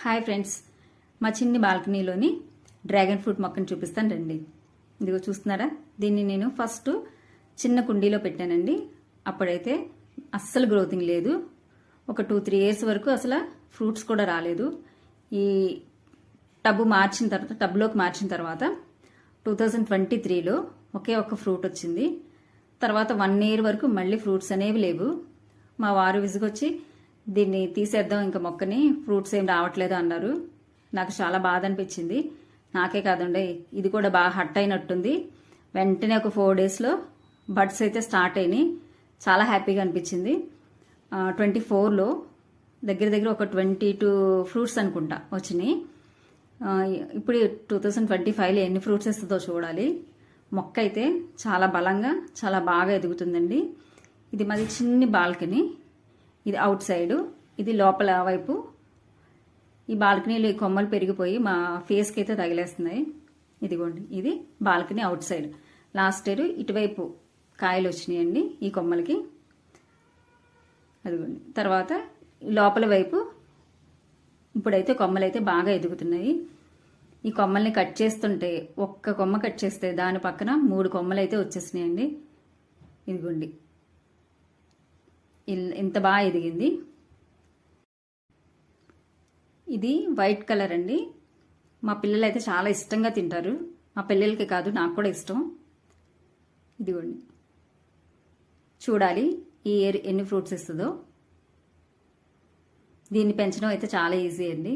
Hi friends, మా చిన్ని బాల్కనీలోని dragon fruit మొక్కను చూపిస్తాను రండి. ఇదిగో చూస్తున్నారా, దీన్ని నేను ఫస్ట్ చిన్న కుండీలో పెట్టానండి. అప్పుడైతే అస్సలు గ్రోతింగ్ లేదు. ఒక 2-3 ఇయర్స్ వరకు అసలు ఫ్రూట్స్ కూడా రాలేదు. ఈ టబ్లోకి మార్చిన తర్వాత 2023లో ఒకే ఒక్క ఫ్రూట్ వచ్చింది. తర్వాత 1 ఇయర్ వరకు మళ్ళీ ఫ్రూట్స్ అనేవి లేవు. మా వారు విసుగొచ్చి దీన్ని తీసేద్దాం, ఇంకా మొక్కని, ఫ్రూట్స్ ఏం రావట్లేదు అన్నారు. నాకు చాలా బాధ అనిపించింది. నాకే కాదండి, ఇది కూడా బాగా హట్ అయినట్టుంది. వెంటనే ఒక 4 డేస్లో బడ్స్ అయితే స్టార్ట్ అయినాయి. చాలా హ్యాపీగా అనిపించింది. 24లో దగ్గర ఒక 22 ఫ్రూట్స్ అనుకుంటా వచ్చినాయి. ఇప్పుడు 2025లో ఎన్ని ఫ్రూట్స్ ఇస్తుందో చూడాలి. మొక్క అయితే చాలా బలంగా, చాలా బాగా ఎదుగుతుందండి. ఇది మాది చిన్ని బాల్కనీ. ఇది అవుట్ సైడు, ఇది లోపల వైపు. ఈ బాల్కనీలో ఈ కొమ్మలు పెరిగిపోయి మా ఫేస్కి అయితే తగిలేస్తున్నాయి. ఇదిగోండి, ఇది balcony out side. Last year ఇటువైపు కాయలు వచ్చినాయండి ఈ కొమ్మలకి. అదిగోండి, తర్వాత లోపల వైపు ఇప్పుడైతే కొమ్మలు అయితే బాగా ఎదుగుతున్నాయి. ఈ కొమ్మల్ని కట్ చేస్తుంటే, ఒక్క కొమ్మ కట్ చేస్తే దాని పక్కన 3 కొమ్మలు అయితే వచ్చేసినాయండి. ఇదిగోండి, ఇంత బాగా ఎదిగింది. ఇది వైట్ కలర్ అండి. మా పిల్లలు అయితే చాలా ఇష్టంగా తింటారు. మా పిల్లలకి కాదు, నాకు కూడా ఇష్టం. ఇదిగోండి, చూడాలి ఈ ఇయర్ ఎన్ని ఫ్రూట్స్ ఇస్తుందో. దీన్ని పెంచడం అయితే చాలా ఈజీ అండి.